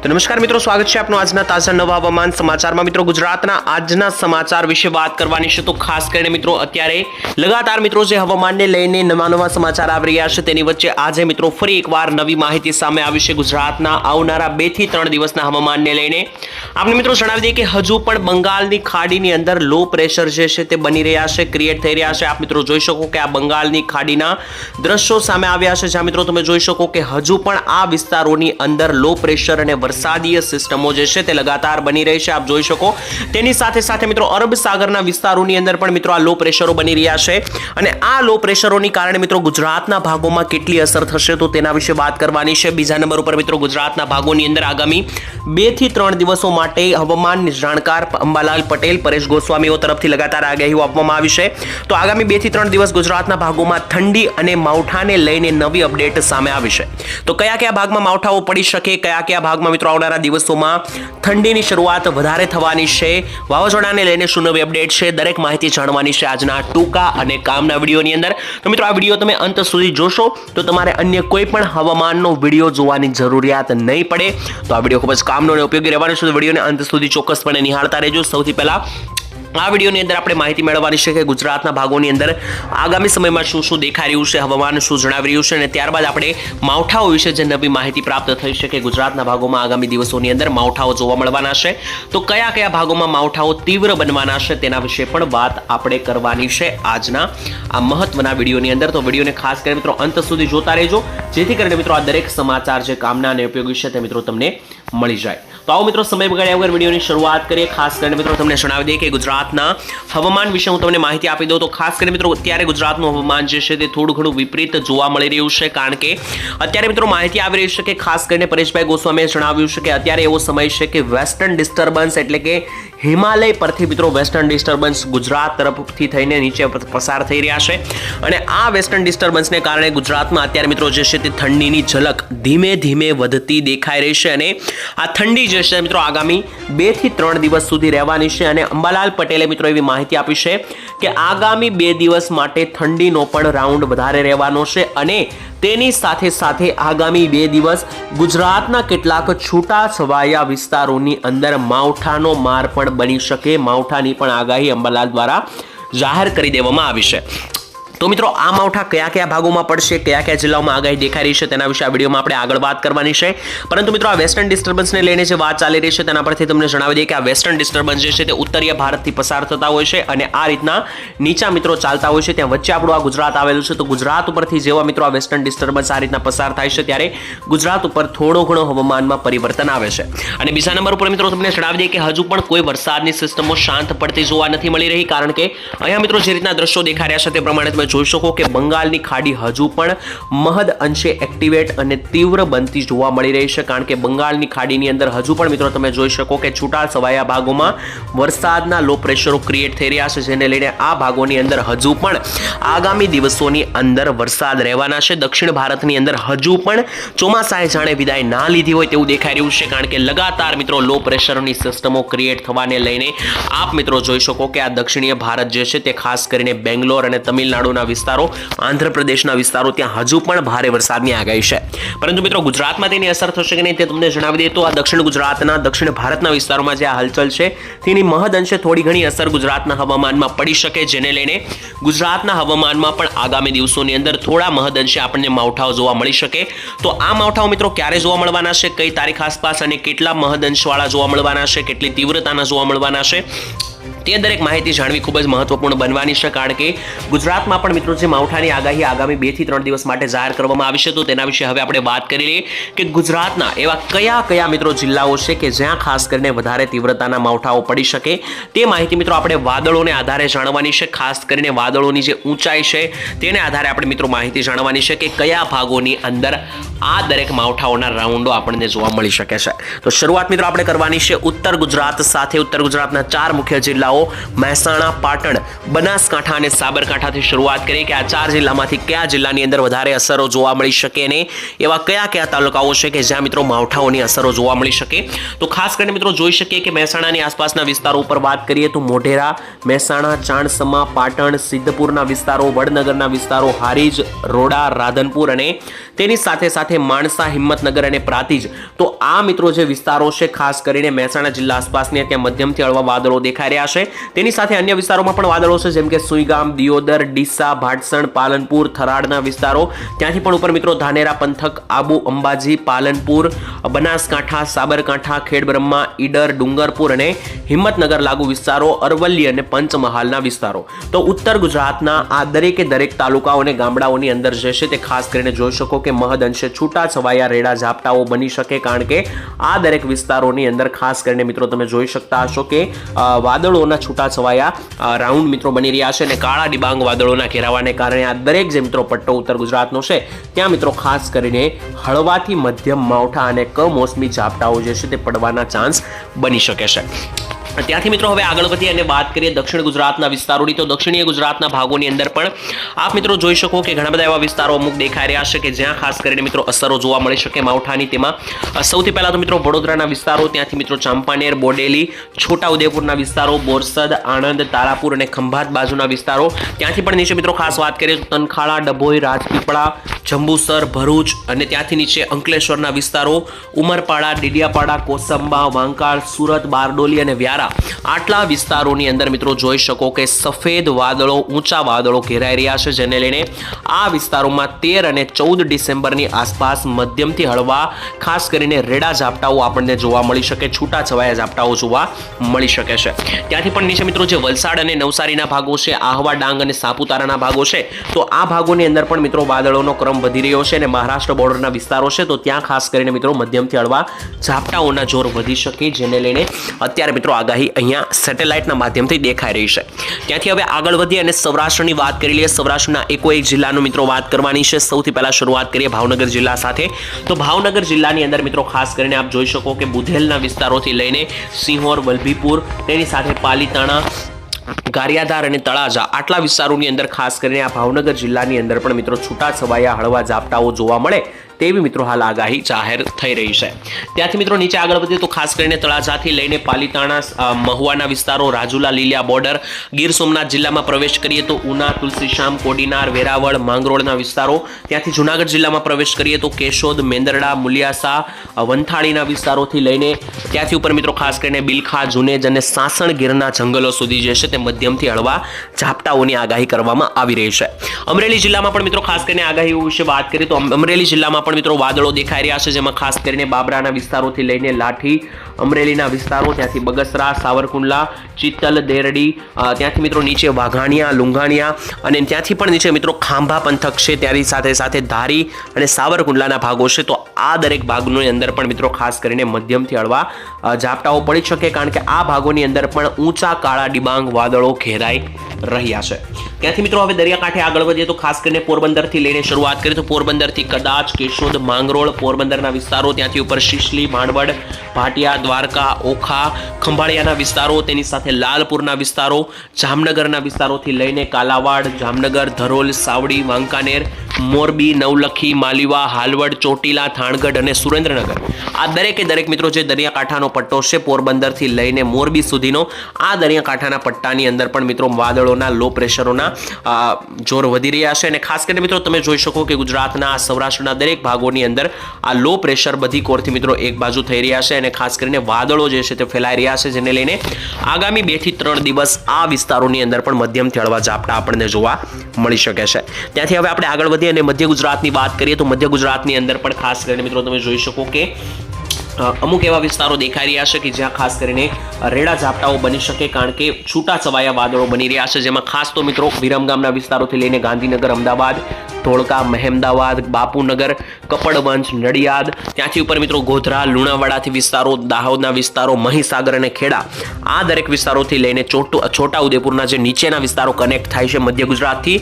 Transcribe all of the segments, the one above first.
તો નમસ્કાર મિત્રો, સ્વાગત છે આપનું આજના તાજા નવા હવામાન સમાચારમાં। મિત્રો, ગુજરાતના આજના સમાચાર વિશે વાત કરવાની છે તો ખાસ કરીને મિત્રો અત્યારે લગાતાર મિત્રો જે હવામાનને લઈને નવા સમાચાર આવી રહ્યા છે તેની વચ્ચે આજે મિત્રો ફરી એકવાર નવી માહિતી સામે આવી છે। ગુજરાતના આવનારા 2 થી 3 દિવસના હવામાનને લઈને આપણે મિત્રો જણાવી દઈએ કે હજુ પણ બંગાળની ખાડીની અંદર લો પ્રેશર જે છે તે બની રહ્યા છે, ક્રિએટ થઈ રહ્યા છે। આપ મિત્રો જોઈ શકો કે આ બંગાળની ખાડીના દ્રશ્યો સામે આવ્યા છે, જ્યાં મિત્રો તમે જોઈ શકો કે હજુ પણ આ વિસ્તારોની અંદર લો પ્રેશર અને વરસાદીય સિસ્ટમો જે છે તે લગાતાર બની રહી છે। આપ જોઈ શકો તેની સાથે સાથે મિત્રો અરબ સાગરના વિસ્તારોની અંદર પણ મિત્રો આ લો પ્રેશરો બની રહ્યા છે અને આ લો પ્રેશરોની કારણે મિત્રો ગુજરાતના ભાગોમાં કેટલી અસર થશે તો તેના વિશે વાત કરવાની છે। બીજા નંબર ઉપર મિત્રો ગુજરાતના ભાગોની અંદર આગામી 2 થી 3 દિવસો માટે હવામાન જાણકાર અંબાલાલ પટેલ, પરેશ ગોસ્વામીઓ તરફથી લગાતાર આગાહીઓ આપવામાં આવી છે। તો આગામી 2 થી 3 દિવસ ગુજરાતના ભાગોમાં ઠંડી અને માવઠાને લઈને નવી અપડેટ સામે આવી છે। તો કયા ભાગમાં માવઠાઓ પડી શકે, કયા ભાગમાં મિત્રો આવનારા દિવસોમાં ઠંડીની શરૂઆત વધારે થવાની છે, વાવાઝોડાને લઈને શું નવી અપડેટ છે, દરેક માહિતી જાણવાની છે આજના ટૂંકા અને કામના વિડીયોની અંદર। તો મિત્રો આ વિડીયો તમે અંત સુધી જોશો તો તમારે અન્ય કોઈ પણ હવામાનનો વિડીયો જોવાની જરૂરિયાત નહીં પડે। તો આ વિડીયો ખૂબ જ કામનો અને ઉપયોગી રહેવાનો છે, તો વિડીયોને અંત સુધી ચોક્કસપણે નિહાળતા રહેજો। સૌથી પહેલા આ વિડીયોની અંદર આપણે માહિતી મેળવવાની છે કે ગુજરાતના ભાગોની અંદર આગામી સમયમાં શું દેખાઈ રહ્યું છે, હવામાન શું જણાવી રહ્યું છે અને ત્યારબાદ આપણે માવઠાઓ વિશે જે નવી માહિતી પ્રાપ્ત થઈ છે કે ગુજરાતના ભાગોમાં આગામી દિવસોની અંદર માવઠાઓ જોવા મળવાના છે, તો કયા ભાગોમાં માવઠાઓ તીવ્ર બનવાના છે તેના વિશે પણ વાત આપણે કરવાની છે આજના આ મહત્વના વિડીયોની અંદર। તો વિડીયોને ખાસ કરીને મિત્રો અંત સુધી જોતા રહેજો, જેથી કરીને મિત્રો આ દરેક સમાચાર જે કામના અને ઉપયોગી છે તે મિત્રો તમને મળી જાય। તો આવો મિત્રો સમય બગાડ્યા વગર વિડીયોની શરૂઆત કરીએ। ખાસ કરીને મિત્રો તમને જણાવી દઈએ કે ગુજરાતના હવામાન વિશે હું તમને માહિતી આપી દઉં તો ખાસ કરીને મિત્રો અત્યારે ગુજરાતનું હવામાન જે છે તે થોડું ઘણું વિપરીત જોવા મળી રહ્યું છે, કારણ કે અત્યારે મિત્રો માહિતી આવી રહી છે કે ખાસ કરીને પરેશભાઈ ગોસ્વામીએ જણાવ્યું છે કે અત્યારે એવો સમય છે કે વેસ્ટર્ન ડિસ્ટર્બન્સ એટલે કે હિમાલય પરથી મિત્રો વેસ્ટર્ન ડિસ્ટર્બન્સ ગુજરાત તરફથી થઈને નીચે પસાર થઈ રહ્યા છે અને આ વેસ્ટર્ન ડિસ્ટર્બન્સને કારણે ગુજરાતમાં અત્યારે મિત્રો જે છે તે ઠંડીની ઝલક ધીમે ધીમે વધતી દેખાઈ રહી છે અને આ ઠંડી જે છે મિત્રો આગામી 2 થી 3 દિવસ સુધી રહેવાની છે અને અંબાલાલ પટેલે મિત્રો એવી માહિતી આપી છે કે આગામી 2 દિવસ માટે ઠંડીનો પણ રાઉન્ડ વધારે રહેવાનો છે અને તેની સાથે સાથે આગામી 2 દિવસ ગુજરાતના કેટલાક છૂટા છવાયા વિસ્તારોની અંદર માવઠાનો માર પણ બની શકે, માવઠાની પણ આગાહી અંબાલાલ દ્વારા જાહેર કરી દેવામાં આવી છે। તો મિત્રો આ માવઠા કયા ભાગોમાં પડશે, કયા જિલ્લાઓમાં આગાહી દેખાઈ રહી છે તેના વિશે આ વિડીયોમાં આપણે આગળ વાત કરવાની છે। પરંતુ મિત્રો આ વેસ્ટર્ન ડિસ્ટર્બન્સને લઈને જે વાત ચાલી રહી છે તેના પરથી તમને જણાવી દઈએ કે આ વેસ્ટર્ન ડિસ્ટર્બન્સ જે છે તે ઉત્તરીય ભારતથી પસાર થતા હોય છે અને આ રીતના નીચા મિત્રો ચાલતા હોય છે, ત્યાં વચ્ચે આપણું આ ગુજરાત આવેલું છે। તો ગુજરાત ઉપરથી જેવા મિત્રો આ વેસ્ટર્ન ડિસ્ટર્બન્સ આ રીતના પસાર થાય છે ત્યારે ગુજરાત ઉપર થોડો ઘણો હવામાનમાં પરિવર્તન આવે છે અને બીજા નંબર ઉપર મિત્રો તમને જણાવી દઈએ કે હજુ પણ કોઈ વરસાદની સિસ્ટમો શાંત પડતી જોવા નથી મળી રહી, કારણ કે અહીંયા મિત્રો જે રીતના દ્રશ્યો દેખાઈ રહ્યા છે તે પ્રમાણે તમે જોઈ શકો કે બંગાળની ખાડી હજુ પણ મહદ અંશે એક્ટિવેટ અને તીવ્ર બનતી જોવા મળી રહી છે, કારણ કે બંગાળની ખાડીની અંદર હજુ પણ મિત્રો તમે જોઈ શકો કે છૂટા છવાયા ભાગોમાં વરસાદના લો પ્રેશરો ક્રિએટ થઈ રહ્યા છે, જેને લઈને આ ભાગોની અંદર હજુ પણ આગામી દિવસોની અંદર વરસાદ રહેવાના છે। દક્ષિણ ભારતની અંદર હજુ પણ ચોમાસાએ જાણે વિદાય ના લીધી હોય તેવું દેખાઈ રહ્યું છે, કારણ કે લગાતાર મિત્રો લો પ્રેશરની સિસ્ટમો ક્રિએટ થવાને લઈને આપ મિત્રો જોઈ શકો કે આ દક્ષિણીય ભારત જે છે તે ખાસ કરીને બેંગ્લોર અને તમિલનાડુના વિસ્તારો, આંધ્રપ્રદેશના વિસ્તારો ત્યાં હજુ પણ ભારે વરસાદની આગાહી છે। પરંતુ મિત્રો ગુજરાતમાં તેની અસર થશે કે નહીં તે તમને જણાવી દઈએ તો આ દક્ષિણ ગુજરાતના, દક્ષિણ ભારતના વિસ્તારોમાં જે આ હલચલ છે તેની મહદ અંશે થોડી ઘણી અસર ગુજરાતના હવામાનમાં પડી શકે, જેને લઈને ગુજરાતના હવામાનમાં પણ આગામી દિવસોની અંદર થોડા મહદ અંશે આપણને માવઠાઓ જોવા મળી શકે। તો આ માવઠાઓ મિત્રો ક્યારે જોવા મળવાના છે, કઈ તારીખ આસપાસ અને કેટલા મહદ અંશવાળા જોવા મળવાના છે, કેટલી તીવ્રતાના જોવા મળવાના છે, તે દરેક માહિતી જાણવી ખૂબ જ મહત્વપૂર્ણ બનવાની છે, કારણ કે ગુજરાતમાં પણ મિત્રો જે માવઠાની આગાહી આગામી 2 થી 3 દિવસ માટે જાહેર કરવામાં આવી છે તો તેના વિશે હવે આપણે વાત કરી લઈએ કે ગુજરાતના એવા કયા મિત્રો જિલ્લાઓ છે કે જ્યાં ખાસ કરીને વધારે તીવ્રતાના માવઠાઓ પડી શકે તે માહિતી મિત્રો આપણે વાદળોને આધારે જાણવાની છે। ખાસ કરીને વાદળોની જે ઊંચાઈ છે તેને આધારે આપણે મિત્રો માહિતી જાણવાની છે કે કયા ભાગોની અંદર આ દરેક માવઠાઓના રાઉન્ડો આપણને જોવા મળી શકે છે। તો શરૂઆત મિત્રો આપણે કરવાની છે ઉત્તર ગુજરાત સાથે। ઉત્તર ગુજરાતના 4 મુખ્ય જિલ્લાઓ મહેસાણા, પાટણ, બનાસકાંઠા અને સાબરકાંઠાથી શરૂઆત કરીએ કે આ 4 જિલ્લામાંથી કયા જિલ્લાની અંદર વધારે અસરો જોવા મળી શકે અને એવા કયા તાલુકાઓ છે કે જ્યાં મિત્રો માવઠાઓની અસરો જોવા મળી શકે। તો ખાસ કરીને મિત્રો જોઈ શકીએ કે મહેસાણાની આસપાસના વિસ્તારો ઉપર વાત કરીએ તો મોઢેરા, મહેસાણા, ચાણસમા, પાટણ, સિદ્ધપુરના વિસ્તારો, વડનગરના વિસ્તારો, હારીજ, રોડા, રાધનપુર અને તેની સાથે સાથે માણસા, હિંમતનગર અને પ્રાંતિજ, તો આ મિત્રો જે વિસ્તારો છે ખાસ કરીને મહેસાણા જિલ્લા આસપાસની ત્યાં મધ્યમથી હળવા વાદળો દેખાઈ રહ્યા છે. તેની સાથે અન્ય વિસ્તારોમાં પણ વાદળો છે, જેમ કે સુઈગામ, દિયોદર, ડીસા, ભાટસણ, પાલનપુર, થરાદના વિસ્તારો, ત્યાંથી પણ ઉપર મિત્રો ધાનેરા પંથક, આબુ, અંબાજી, પાલનપુર, બનાસકાંઠા, સાબરકાંઠા, ખેડબ્રહ્મા, ઈડર, ડુંગરપુર અને હિંમતનગર લાગુ વિસ્તારો, અરવલ્લી અને પંચમહાલના વિસ્તારો. તો ઉત્તર ગુજરાતના આ દરેકે દરેક તાલુકાઓ અને ગામડાઓની અંદર જે છે તે ખાસ કરીને જોઈ શકો કે મહદ અંશે છૂટા છવાયા રેડા ઝાપટાઓ બની શકે, કારણ કે આ દરેક વિસ્તારોની અંદર ખાસ કરીને મિત્રો તમે જોઈ શકતા હશો કે વાદળોના છૂટા છવાયા રાઉન્ડ મિત્રો બની રહ્યા છે અને કાળા ડિબાંગ વાદળોના ઘેરાવાને કારણે આ દરેક જે મિત્રો પટ્ટો ઉત્તર ગુજરાતનો છે ત્યાં મિત્રો ખાસ કરીને હળવાથી મધ્યમ માવઠા અને કમોસમી ઝાપટાઓ જે છે તે પડવાના ચાન્સ બની શકે છે. ત્યાંથી મિત્રો હવે આગળ વધી અને વાત કરીએ દક્ષિણ ગુજરાતના વિસ્તારોની. તો દક્ષિણીય ગુજરાતના ભાગોની અંદર પણ આપ મિત્રો જોઈ શકો કે ઘણા બધા એવા વિસ્તારો અમુક દેખાઈ રહ્યા છે કે જ્યાં ખાસ કરીને મિત્રો અસરો જોવા મળી શકે માવઠાની. તેમાં સૌથી પહેલા તો મિત્રો વડોદરાના વિસ્તારો, ત્યાંથી મિત્રો ચાંપાનેર, બોડેલી, છોટાઉદેપુરના વિસ્તારો, બોરસદ, આણંદ, તારાપુર અને ખંભાત બાજુના વિસ્તારો, ત્યાંથી પણ નીચે મિત્રો ખાસ વાત કરીએ તો તનખાળા, ડભોઈ, રાજપીપળા, જંબુસર, ભરૂચ અને ત્યાંથી નીચે અંકલેશ્વરના વિસ્તારો, ઉમરપાડા, ડીડિયાપાડા, કોસંબા, વાંકાળ, સુરત, બારડોલી અને વ્યારા, આટલા વિસ્તારોની અંદર મિત્રો જોઈ શકો કે સફેદ વાદળો, ઊંચા વાદળો ઘેરાઈ રહ્યા છે, જેને લઈને આ વિસ્તારોમાં 13 અને 14 ડિસેમ્બરની આસપાસ મધ્યમથી હળવા ખાસ કરીને રેડા ઝાપટાઓ આપણને જોવા મળી શકે, છૂટા છવાયા ઝાપટાઓ જોવા મળી શકે છે. ત્યાંથી પણ નીચે મિત્રો જે વલસાડ અને નવસારીના ભાગો છે, આહવા, ડાંગ અને સાપુતારાના ભાગો છે, તો આ ભાગોની અંદર પણ મિત્રો વાદળોનો ક્રમ વધી રહ્યો છે અને મહારાષ્ટ્ર બોર્ડરના વિસ્તારો છે તો ત્યાં ખાસ કરીને મિત્રો મધ્યમથી હળવા ઝાપટાઓના જોર વધી શકે, જેને લઈને અત્યારે મિત્રો આગાહી અહીંયા સેટેલાઇટના માધ્યમથી દેખાઈ રહી છે. ત્યાંથી હવે આગળ વધી અને સૌરાષ્ટ્રની વાત કરી લઈએ. સૌરાષ્ટ્રના એકોએક જિલ્લાનો મિત્રો વાત કરવાની છે. સૌથી પહેલા શરૂઆત કરીએ ભાવનગર જિલ્લા સાથે. તો ભાવનગર જિલ્લાની અંદર મિત્રો ખાસ કરીને આપ જોઈ શકો કે બુધેલના વિસ્તારોથી લઈને સિંહોર, વલભીપુર, તેની સાથે પાલીતાણા, ગારિયાધાર અને તળાજા, આટલા વિસ્તારોની અંદર ખાસ કરીને આ ભાવનગર જિલ્લાની અંદર પણ મિત્રો છૂટા છવાયા હળવા ઝાપટાઓ જોવા મળે તેવી મિત્રો હાલ આગાહી જાહેર થઈ રહી છે. ત્યાંથી મિત્રો નીચે આગળ વધીએ તો ખાસ કરીને તળાજાથી લઈને પાલીતાણા, મહુવાના વિસ્તારો, રાજુલા, લીલિયા બોર્ડર, ગીર સોમનાથ જિલ્લામાં પ્રવેશ કરીએ તો ઉના, તુલસીશ્યામ, કોડીનાર, વેરાવળ, માંગરોળના વિસ્તારો, ત્યાંથી જુનાગઢ જિલ્લામાં પ્રવેશ કરીએ તો કેશોદ, મેંદરડા, મુલિયાસા, વંથાળીના વિસ્તારોથી લઈને ત્યાંથી ઉપર મિત્રો ખાસ કરીને બિલખા, જુનેજ અને સાસણ ગીરના જંગલો સુધી જે છે તે મધ્યમથી હળવા ઝાપટાઓની આગાહી કરવામાં આવી રહી છે. અમરેલી જિલ્લામાં પણ મિત્રો ખાસ કરીને આગાહી વિશે વાત કરીએ તો અમરેલી જિલ્લામાં પણ મિત્રો વાદળો દેખાઈ રહ્યા છે, જેમાં ખાસ કરીને બાબરાના વિસ્તારોથી લઈને લાઠી, અમરેલીના વિસ્તારો, ત્યાંથી બગસરા, સાવરકુંડલા, ચિત્તલ, દેરડી, ત્યાંથી મિત્રો નીચે વાઘાણિયા, લુંઘાણિયા અને ત્યાંથી પણ નીચે મિત્રો ખાંભા પંથક છે, ત્યાંની સાથે સાથે ધારી અને સાવરકુંડલાના ભાગો છે. તો આ દરેક ભાગની અંદર પણ મિત્રો ખાસ કરીને મધ્યમથી હળવા ઝાપટાઓ પડી શકે, કારણ કે આ ભાગોની અંદર પણ ઊંચા કાળા ડિબાંગ વાદળો ઘેરાઈ રહ્યા છે. ત્યાંથી મિત્રો હવે દરિયાકાંઠે આગળ વધીએ તો ખાસ કરીને પોરબંદરથી લઈને શરૂઆત કરીએ તો પોરબંદરથી કદાચ, કેશોદ, માંગરોળ, પોરબંદરના વિસ્તારો, ત્યાંથી ઉપર શિશલી, માંડવડ, ભાટિયા, દ્વારકા, ઓખા, ખંભાળિયાના વિસ્તારો, તેની સાથે લાલપુરના વિસ્તારો, જામનગરના વિસ્તારોથી લઈને કાલાવાડ, જામનગર, ધરોલ, સાવડી, વાંકાનેર, મોરબી, નવલખી, માલીવા, હાલવડ, ચોટીલા, થાણગઢ અને સુરેન્દ્રનગર, આ દરેકે દરેક મિત્રો જે દરિયાકાંઠાનો પટ્ટો છે પોરબંદરથી લઈને મોરબી સુધીનો, આ દરિયાકાંઠાના પટ્ટાની અંદર પણ મિત્રો વાદળોના લો પ્રેશરોના જોર વધી રહ્યા છે. અને ખાસ કરીને મિત્રો તમે જોઈ શકો કે ગુજરાતના સૌરાષ્ટ્રના દરેક ભાગોની અંદર આ લો પ્રેશર બધી કોરથી મિત્રો એક બાજુ થઈ રહ્યા છે અને ખાસ કરીને વાદળો જે છે તે ફેલાઈ રહ્યા છે, જેને લઈને આગામી 2 થી 3 દિવસ આ વિસ્તારોની અંદર પણ મધ્યમથી હળવા ઝાપટા આપણને જોવા મળી શકે છે. ત્યાંથી હવે આપણે આગળ વધીએ અને મધ્ય ગુજરાતની વાત કરીએ તો મધ્ય ગુજરાતની અંદર પણ ખાસ કરીને મિત્રો તમે જોઈ શકો કે અમુક એવા વિસ્તારો દેખાઈ રહ્યા છે કે જ્યાં ખાસ કરીને રેડા ઝાપટાઓ બની શકે, કારણ કે છૂટા છવાયા વાદળો બની રહ્યા છે, જેમાં ખાસ તો મિત્રો વિરમગામના વિસ્તારોથી લઈને ગાંધીનગર, અમદાવાદ, ધોળકા, મહેમદાવાદ, બાપુનગર, કપડવંજ, નડિયાદ, ત્યાંથી ઉપર મિત્રો ગોધરા, લુણાવાડાથી વિસ્તારો, દાહોદના વિસ્તારો, મહીસાગર અને ખેડા, આ દરેક વિસ્તારોથી લઈને છોટાઉદેપુરના જે નીચેના વિસ્તારો કનેક્ટ થાય છે મધ્ય ગુજરાતથી,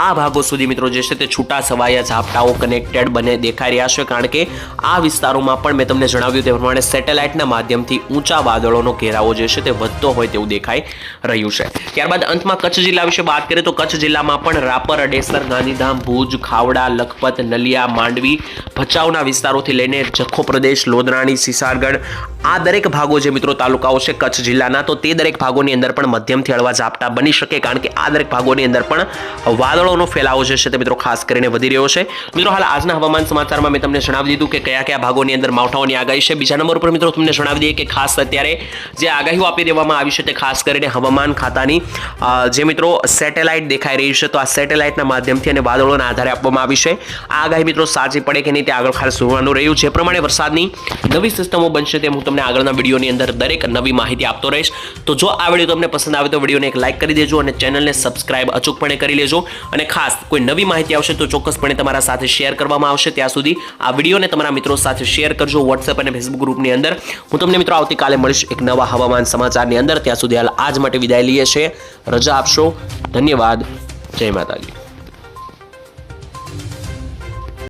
આ ભાગો સુધી મિત્રો જે છે તે છૂટા છવાયા ઝાપટાઓ કનેક્ટેડ બને દેખાઈ રહ્યા છે, કારણ કે આ વિસ્તારોમાં પણ મેં તમને જણાવ્યું તે પ્રમાણે સેટેલાઇટના માધ્યમથી ઊંચા વાદળોનો ઘેરાવો જે છે તે વધતો હોય તેવું દેખાઈ રહ્યું છે. ત્યારબાદ અંતમાં કચ્છ જિલ્લા વિશે વાત કરીએ તો કચ્છ જિલ્લામાં પણ રાપર, અડેસર, ગાંધીધામ, ભુજ, ભુજ, ખાવડા, લખપત, નલિયા, માંડવી, ભચાઉના વિસ્તારોથી લઈને જખો પ્રદેશ, લોધરાણી, સિસારગઢ આ દરેક ભાગો જે મિત્રો તાલુકાઓ છે કચ્છ જિલ્લાના, તો તે દરેક ભાગોની અંદર પણ મધ્યમથી હળવા ઝાપટા બની શકે, કારણ કે આ દરેક ભાગોની અંદર પણ વાદળોનો ફેલાવો જે છે તે મિત્રો ખાસ કરીને વધી રહ્યો છે. મિત્રો હાલ આજના હવામાન સમાચારમાં મેં તમને જણાવી દીધું કે કયા કયા ભાગોની અંદર માવઠાઓની આગાહી છે. બીજા નંબર પર મિત્રો તમને જણાવી દઈએ કે ખાસ અત્યારે જે આગાહીઓ આપી દેવામાં આવી છે તે ખાસ કરીને હવામાન ખાતાની જે મિત્રો સેટેલાઇટ દેખાઈ રહી છે, તો આ સેટેલાઇટના માધ્યમથી અને વાદળોના આધારે આપવામાં આવી છે. આ આગાહી મિત્રો સાચી પડે કે નહીં તે આગળ ખાસ જોવાનું રહ્યું. જે પ્રમાણે વરસાદની નવી સિસ્ટમો બનશે તેમ હું તમને આગળના વિડીયોની અંદર દરેક નવી માહિતી આપતો રહીશ. તો જો આ વિડીયો તમને પસંદ આવે તો વિડીયોને એક લાઇક કરી દેજો અને ચેનલને સબસ્ક્રાઇબ અચૂકપણે કરી લેજો. અને ખાસ કોઈ નવી માહિતી આવશે તો ચોક્કસપણે તમારા સાથે શેર કરવામાં આવશે. ત્યાં સુધી આ વિડીયોને તમારા મિત્રો સાથે શેર કરજો વોટ્સએપ અને ફેસબુક ગ્રુપની અંદર. હું તમને મિત્રો આવતીકાલે મળીશ એક નવા હવામાન સમાચારની અંદર. ત્યાં સુધી હાલ આજ માટે વિદાય લઈએ છીએ. રજા આપશો. ધન્યવાદ. જય માતાજી.